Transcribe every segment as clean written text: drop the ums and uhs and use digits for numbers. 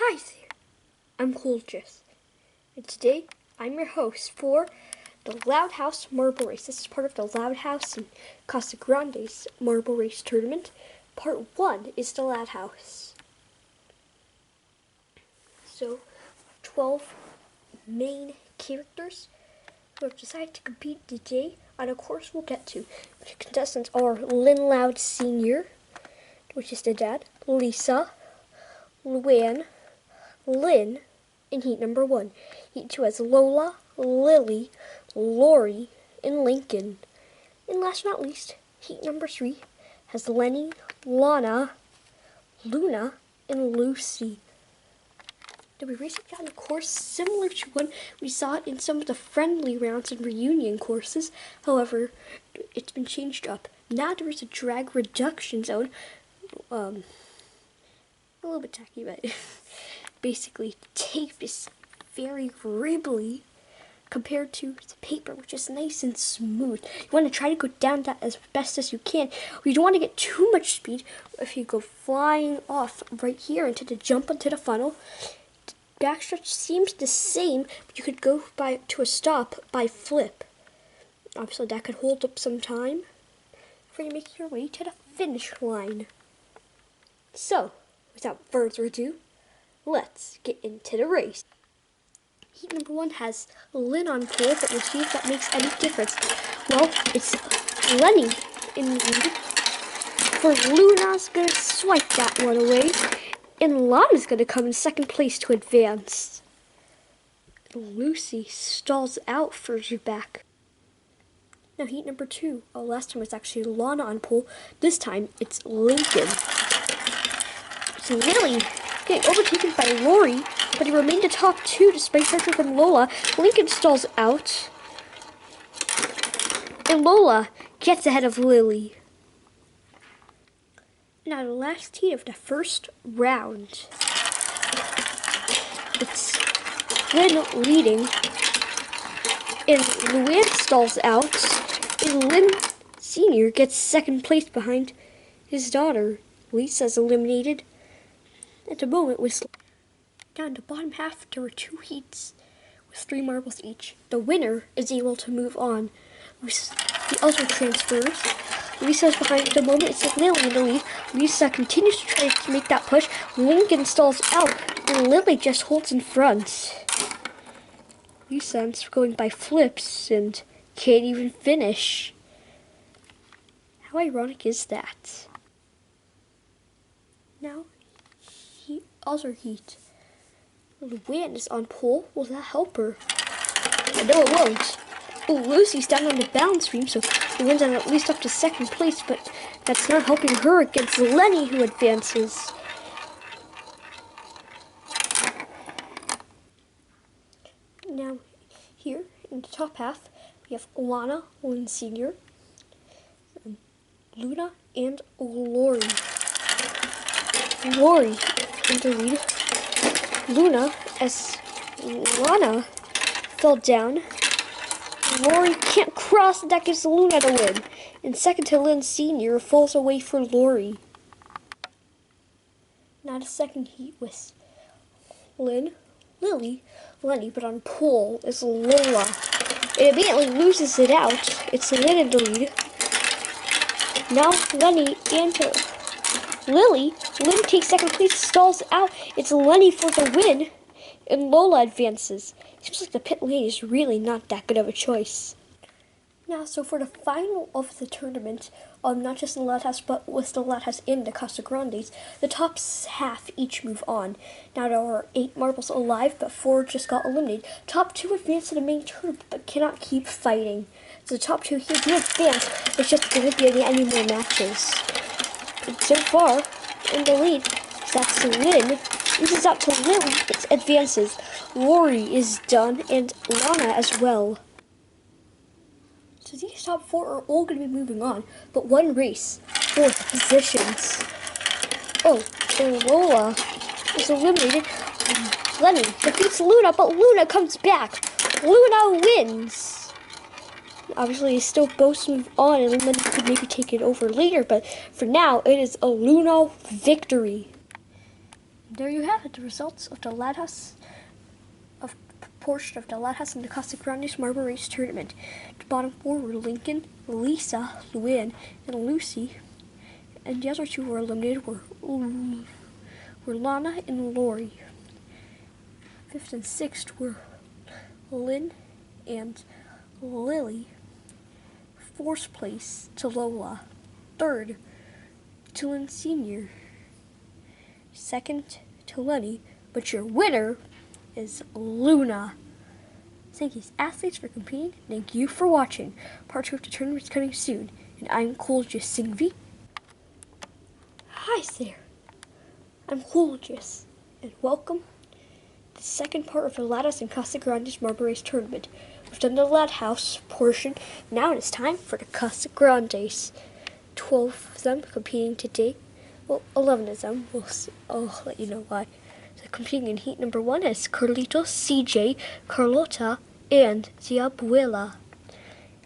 Hi there, I'm Carlitos, and today I'm your host for the Loud House Marble Race. This is part of the Loud House and Casagrandes Marble Race Tournament. Part 1 is the Loud House. So, 12 main characters who have decided to compete today on a course we'll get to. The contestants are Lynn Loud Sr., which is the dad, Lisa, Luan, Lynn in heat number 1. Heat 2 has Lola, Lily, Lori, and Lincoln. And last but not least, heat number 3 has Leni, Lana, Luna, and Lucy. They'll be racing down a course similar to one we saw in some of the friendly rounds and reunion courses. However, it's been changed up. Now there is a drag reduction zone. A little bit tacky, but basically tape is very ribbly compared to the paper, which is nice and smooth. You want to try to go down that as best as you can. You don't want to get too much speed. If you go flying off right here into the jump onto the funnel, the backstretch seems the same, but you could go to a stop by flip. Obviously that could hold up some time before you make your way to the finish line. So, without further ado, let's get into the race. Heat number 1 has Lynn on pole, but we'll see if that makes any difference. Well, it's Leni in the lead. For Luna's going to swipe that one away, and Lana's going to come in second place to advance. Lucy stalls out further back. Now heat number 2. Last time it was actually Lana on pole. This time it's Lincoln. So Lily getting overtaken by Lori, but he remained the top 2 despite pressure from Lola. Lincoln stalls out, and Lola gets ahead of Lily. Now the last heat of the first round. It's Lynn leading, and Luan stalls out, and Lynn Sr. gets second place behind his daughter. Lisa's eliminated. At the moment, with down to bottom half, there were 2 heats with 3 marbles each. The winner is able to move on. The other transfers. Lisa's behind at the moment. It's Lily in the lead. Lisa continues to try to make that push. Lincoln stalls out, and Lily just holds in front. Lisa's going by flips and can't even finish. How ironic is that? Now, other heat. Luan is on pole. Will that help her? I know it won't. Oh, Lucy's down on the balance beam, so Luan's on at least up to second place, but that's not helping her against Leni, who advances. Now, here in the top half, we have Lana, Lynn Sr., Luna, and Lori. Lori in the lead. Luna, as Lana fell down. Lori can't cross, and that gives Luna the win. And second to Lynn Sr. falls away for Lori. Now the second heat with Lynn, Lily, Leni, but on pole is Lola. It immediately loses it out. It's Lynn in the lead. Now Leni and Lily. Lynn takes second place, stalls out. It's Leni for the win, and Lola advances. Seems like the pit lane is really not that good of a choice. Now, so for the final of the tournament, not just in the Loud House, but with the Loud House and the Casagrandes, the top half each move on. Now there are 8 marbles alive, but 4 just got eliminated. Top 2 advance to the main tournament, but cannot keep fighting. So the top 2 here do advance, it's just there won't be any more matches. And so far, in the lead, that's Lynn. This is out to Lily. It advances. Lori is done, and Lana as well. So these top 4 are all going to be moving on, but one race, 4th positions. Oh, and Lola is eliminated. Leni defeats Luna, but Luna comes back. Luna wins. Obviously, they still both move on, and then could maybe take it over later, but for now, it is a Luna victory. There you have it, the results of the Latas of portion of the Latas and the Casagrandes Marble Race Tournament. The bottom four were Lincoln, Lisa, Luan, and Lucy, and the other two were eliminated were Lana and Lori. Fifth and sixth were Lynn and Lily. Fourth place to Lola. Third to Lynn Sr. Second to Leni. But your winner is Luna. Thank you athletes for competing. Thank you for watching. Part 2 of the tournament is coming soon. And I'm Carlitos Singvi. Hi there. I'm Carlitos. And welcome to the second part of the Latas and Casagrandes Marble Race Tournament. We've done the Lad House portion. Now it's time for the Casagrandes. 12 of them competing today. Well, 11 of them. I'll let you know why. So competing in heat number 1 is Carlitos, CJ, Carlotta, and the Abuelo.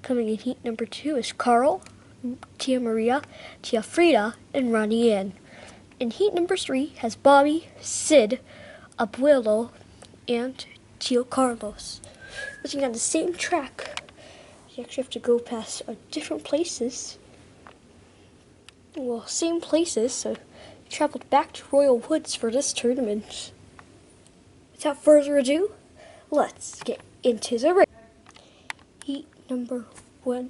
Coming in heat number 2 is Carl, Tia Maria, Tia Frida, and Ronnie. In heat number 3 has Bobby, Sid, Abuelo, and Tio Carlos. Looking at the same track, you actually have to go past different places. Well, same places, so we traveled back to Royal Woods for this tournament. Without further ado, let's get into the race. Heat number 1,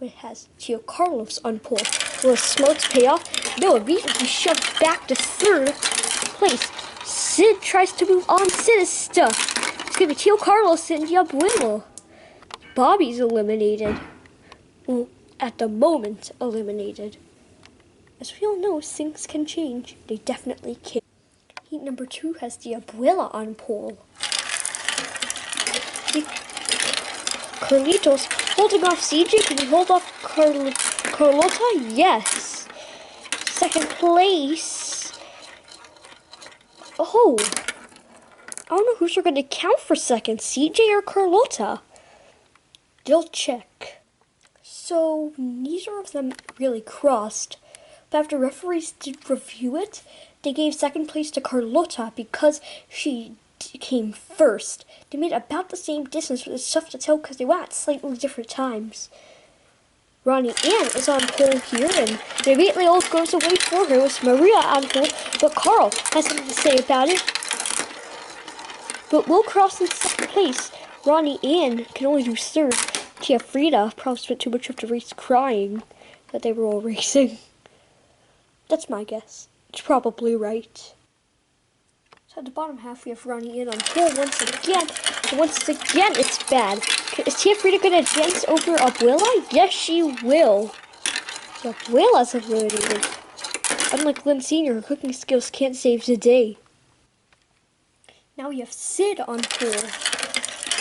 it has Tio Carlos on pole. Will his smarts pay off? No, immediately shoved back to third place. Sid tries to move on. Sid is stuck. It's going to be Tio Carlos and the Abuelo. Bobby's eliminated. Well, at the moment, eliminated. As we all know, things can change. They definitely can. Heat number 2 has the Abuela on pole. Carlitos holding off CJ. Can he hold off Carlotta? Yes. Second place. Oh. I don't know who's going to count for second, CJ or Carlotta. They'll check. So neither of them really crossed. But after referees did review it, they gave second place to Carlotta because she came first. They made about the same distance, but it's tough to tell because they went at slightly different times. Ronnie Ann is on pole here, and it immediately all goes away for her with Maria on pole, but Carl has something to say about it. But we'll cross in second place. Ronnie Ann can only do third. Tia Frida probably spent too much of the race crying that they were all racing. That's my guess. It's probably right. So at the bottom half, we have Ronnie in on pole once again. And once again, it's bad. Is Tia Frida going to advance over Abuela? Yes, she will. So Abuela's eliminated. Unlike Lynn Sr., her cooking skills can't save the day. Now we have Sid on pole.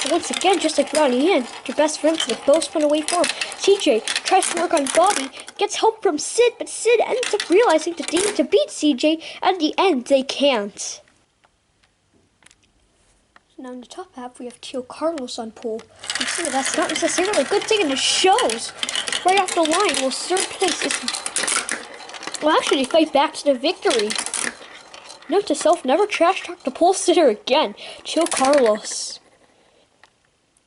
And once again, just like Ronnie in, your best friends have both spun away for him. CJ tries to work on Bobby, gets help from Sid, but Sid ends up realizing that they need to beat CJ. At the end, they can't. Now in the top half, we have Tio Carlos on pole. You see, that's not necessarily a good thing, and it shows. Right off the line, well, third place is... Well, actually, they fight back to the victory. Note to self, never trash talk the pole sitter again. Tio Carlos.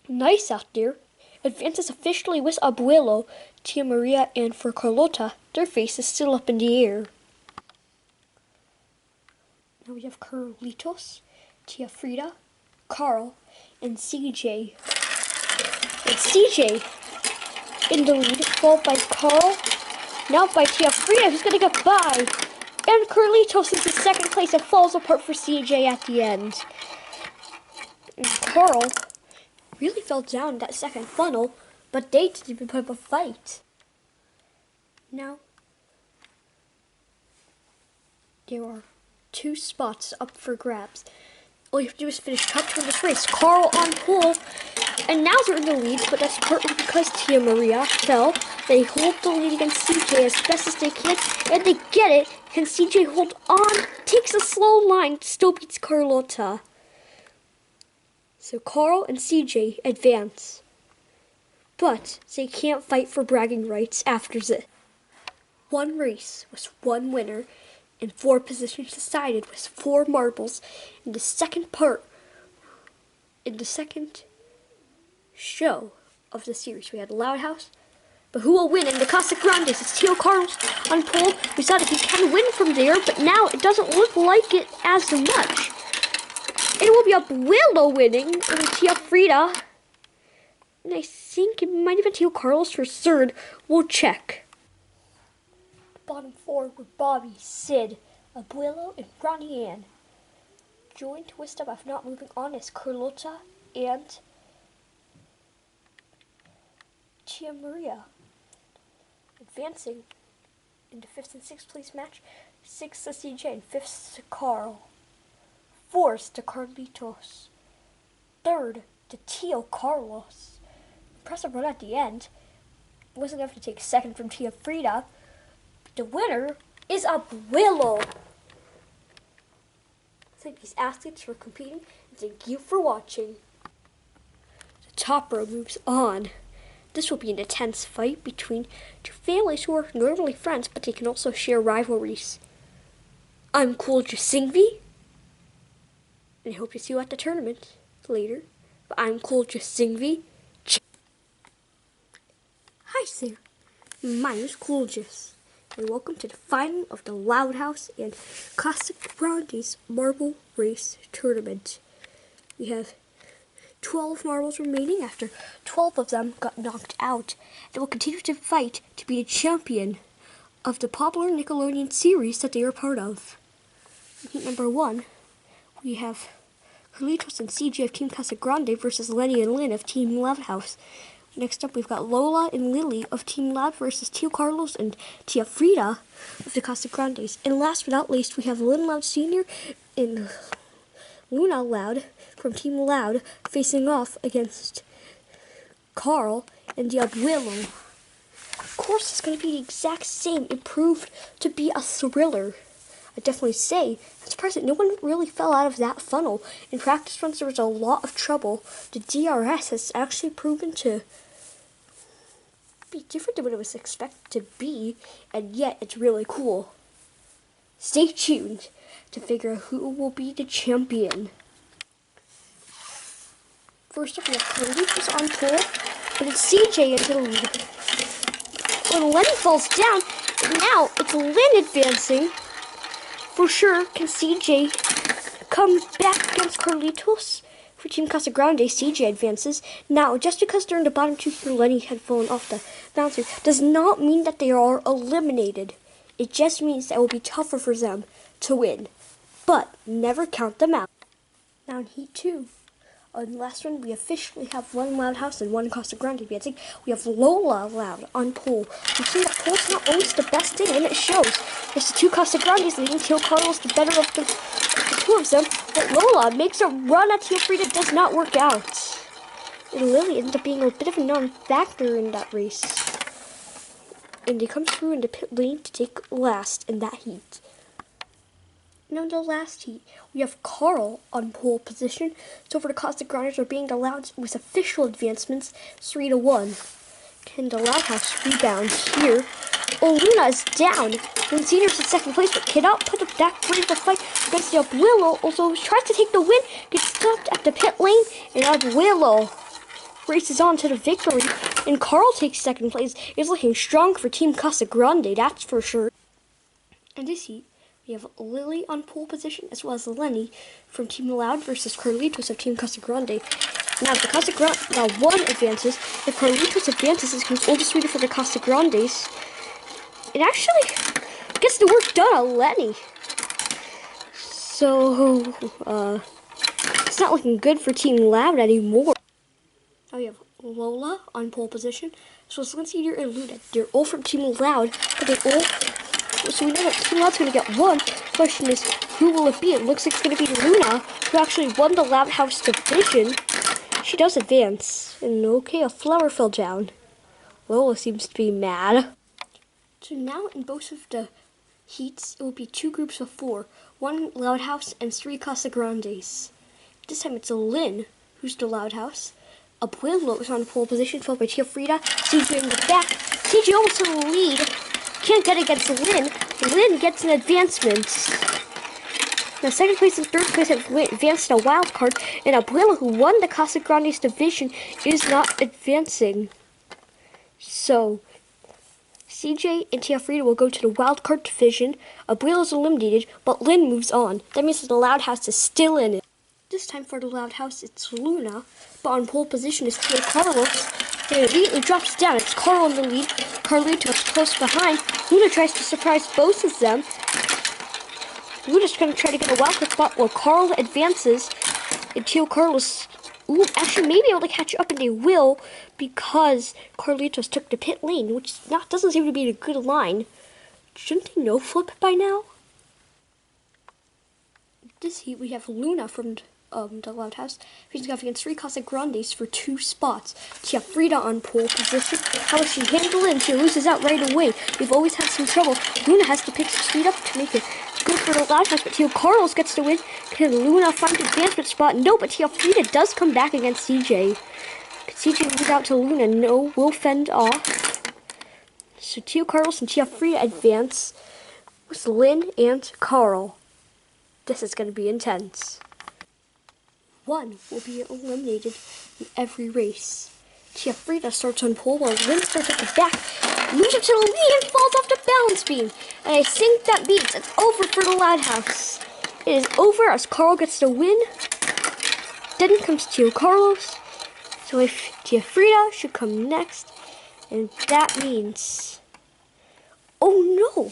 Nice out there. Advances officially with Abuelo, Tia Maria, and for Carlotta, their face is still up in the air. Now we have Carlitos, Tia Frida, Carl, and CJ. And CJ in the lead, followed by Carl, now by Tia Frida, who's going to get by. And Carlitos is in second place and falls apart for CJ at the end. And Carl really fell down that second funnel, but they didn't even put up a fight. Now, there are 2 spots up for grabs. All you have to do is finish top 2 in this race. Carl on pole, and now they're in the lead, but that's partly because Tia Maria fell. They hold the lead against CJ as best as they can, and they get it. Can CJ hold on? Takes a slow line, still beats Carlotta. So Carl and CJ advance. But they can't fight for bragging rights after this. One race with one winner, and 4 positions decided with 4 marbles in the second part, in the second show of the series. We had Loud House, but who will win in the Casagrandes? It's Tio Carlos on pole. We saw that he can win from there, but now it doesn't look like it as much. It will be Abuelo winning and Tia Frida. And I think it might have been Tio Carlos for third. We'll check. Bottom 4 were Bobby, Sid, Abuelo, and Ronnie Ann. Joined to twist up after not moving on is Carlotta and Tia Maria. Advancing into 5th and 6th place match, 6th to CJ and 5th to Carl. 4th to Carlitos. 3rd to Tio Carlos. Impressive run at the end. Wasn't enough to take 2nd from Tia Frida. The winner is Abuelo. Thank these athletes for competing, and thank you for watching. The top row moves on. This will be an intense fight between 2 families who are normally friends, but they can also share rivalries. I'm Cool Jasingvi, and I hope to see you at the tournament later. But I'm Cool Jasingvi. Hi there, my name is Cool Jas, and welcome to the final of the Loud House and Casagrandes Marble Race Tournament. We have 12 marbles remaining after 12 of them got knocked out. They will continue to fight to be the champion of the popular Nickelodeon series that they are part of. In heat number 1, we have Carlitos and CJ of Team Casagrande versus Leni and Lynn of Team Loud House. Next up, we've got Lola and Lily of Team Loud versus Tio Carlos and Tia Frida of the Casagrandes. And last but not least, we have Lynn Loud Sr. and Luna Loud from Team Loud facing off against Carl and the Abuelo. Of course, it's going to be the exact same. It proved to be a thriller. I'd definitely say, I'm surprised that no one really fell out of that funnel. In practice runs, there was a lot of trouble. The DRS has actually proven to be different than what it was expected to be, and yet it's really cool. Stay tuned to figure out who will be the champion. First up, we have Carlitos on pole, but it's CJ into the lead. When Leni falls down, now it's Lynn advancing. For sure, can CJ come back against Carlitos? For Team Casagrande, CJ advances. Now, just because they're in the bottom 2 here, Leni had fallen off the bouncer, does not mean that they are eliminated. It just means that it will be tougher for them to win. But never count them out. Now in Heat 2, on the last one, we officially have 1 Loud House and 1 Casagrande advancing. We have Lola Loud on pole. We've seen that pole's not always the best thing, and it shows. There's the 2 Casagrandes leading. Tio Carlos, the better of the 2 of them. But Lola makes a run at Tia Frida, does not work out. And Lily ends up being a bit of a non-factor in that race. And they come through in the pit lane to take last in that heat. Now in the last heat, we have Carl on pole position. So for the Casagrandes are being allowed with official advancements 3-1. Can the Loud House rebound here? Oh, Luna is down. Lynn Senior's in 2nd place, but cannot put up that great of a fight against the Abuelo. Also tries to take the win, gets stopped at the pit lane, and Abuelo races on to the victory. And Carl takes 2nd place. It's looking strong for Team Casagrande, that's for sure. In this heat, we have Lily on pole position, as well as Leni from Team Loud versus Carlitos of Team Casagrande. Now, if the Casagrande, now 1 advances. If Carlitos advances, it becomes ultra sweeter for the Casagrandes. It actually gets the work done on Leni. So, it's not looking good for Team Loud anymore. Now we have Lola on pole position, as well as Lynn Senior and Luna. They're all from Team Loud, but they all. So we know that Team Loud's going to get 1. The question is, who will it be? It looks like it's going to be Luna, who actually won the Loud House division. She does advance. And okay, a flower fell down. Lola seems to be mad. So now in both of the heats, it will be 2 groups of 4. 1 Loud House and 3 Casagrandes. This time it's Lynn who's the Loud House. Abuelo is on pole position, followed by Tia Frida. CJ in the back. CJ almost to the lead. Can't get against Lynn. Lynn gets an advancement. Now, second place and third place have advanced a wild card, and Abuelo, who won the Casagrandes division, is not advancing. So, CJ and Tia Frida will go to the wild card division. Abuelo is eliminated, but Lynn moves on. That means that the Loud House is still in it. This time for the Loud House, it's Luna, but on pole position is Carlos. And it immediately drops down. It's Carl in the lead. Carlitos close behind. Luna tries to surprise both of them. Luna's going to try to get a wildcard spot while Carl advances until Carlos actually may be able to catch up, and they will because Carlitos took the pit lane, which doesn't seem to be a good line. Shouldn't they no flip by now? This heat we have Luna from the Loud House facing off against 3 Casagrandes for 2 spots. She have Frida on pole position. How will she handle it? And she loses out right away. We've always had some trouble. Luna has to pick speed up to make it good for the Loud House, but Tio Carlos gets the win. Can Luna find the advancement spot? No, but Tia Frida does come back against CJ. CJ moves out to Luna. No, will fend off. So Tio Carlos and Tia Frida advance with Lynn and Carl. This is going to be intense. One will be eliminated in every race. Tia Frida starts on pole while Lynn starts at the back, moves up to the lead and falls off the balance beam. And I think that means it's over for the Loud House. It is over as Carl gets the win. Then comes Tio Carlos. So if Tia Frida should come next, and that means, oh no,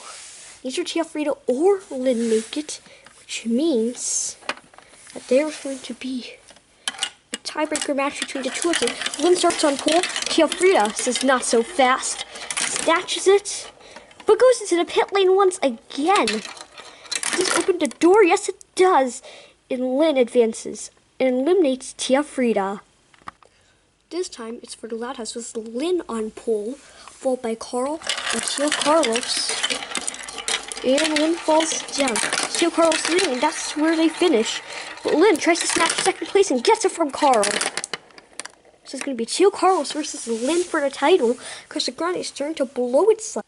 either Tia Frida or Lynn make it, which means that there's going to be a tiebreaker match between the two of them. Lynn starts on pole. Tia Frida says not so fast. Snatches it, but goes into the pit lane once again. Does this open the door? Yes, it does. And Lynn advances and eliminates Tia Frida. This time it's for the Loud House with Lynn on pole, followed by Carl and Tio Carlos. And Lynn falls down. Tio Carlos winning, and that's where they finish. But Lynn tries to snatch second place and gets it from Carl. So it's going to be Tio Carlos versus Lynn for the title. Casagrandes is starting to blow its light.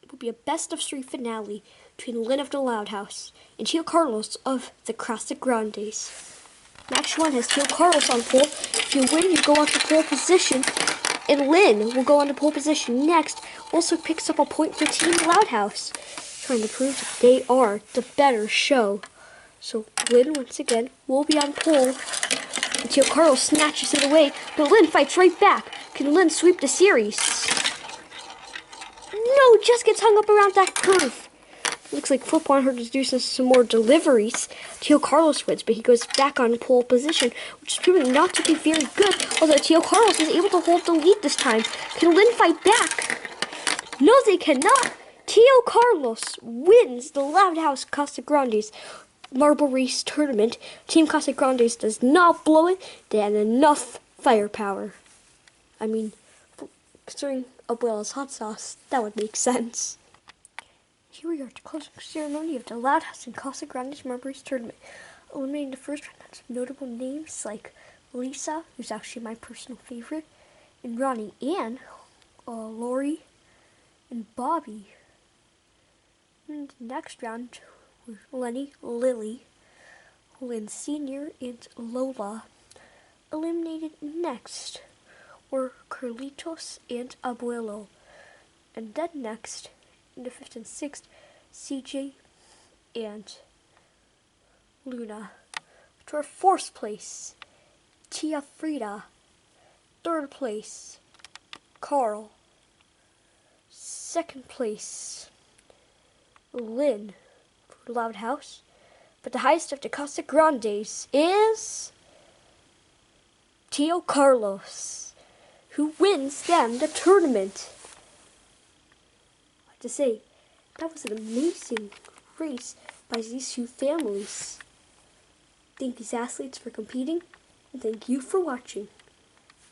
It will be a best-of-3 finale between Lynn of the Loud House and Tio Carlos of the Casagrandes. Match 1 has Tio Carlos on pole. If you win, you go on to pole position. And Lynn will go on to pole position next. Also picks up a point for Team Loud House, trying to prove that they are the better show. So Lynn, once again, will be on pole until Carl snatches it away, but Lynn fights right back. Can Lynn sweep the series? No, just gets hung up around that curve. Looks like Flip wanted her to do some more deliveries. Tio Carlos wins, but he goes back on pole position, which is proving not to be very good, although Tio Carlos is able to hold the lead this time. Can Lynn fight back? No, they cannot. Tio Carlos wins the Loud House Casagrandes Marble Race Tournament. Team Casagrandes does not blow it. They had enough firepower. I mean, considering Abuelo's hot sauce, that would make sense. Here we are at the closing ceremony of the Loud House and Casagrandes Marble Race Tournament. Eliminating the first round, that's notable names like Lisa, who's actually my personal favorite, and Ronnie, and Lori, and Bobby. And the next round, Leni, Lily, Lynn Sr., and Lola. Eliminated next were Carlitos and Abuelo. And then next, in the 5th and 6th, CJ and Luna. To our 4th place, Tia Frida. 3rd place, Carl. 2nd place, Lynn for Loud House. But the highest of the Casagrandes is Tio Carlos, who wins them the tournament. I have to say, that was an amazing race by these two families. Thank these athletes for competing, and thank you for watching.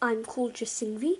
I'm Cool Just Singvi.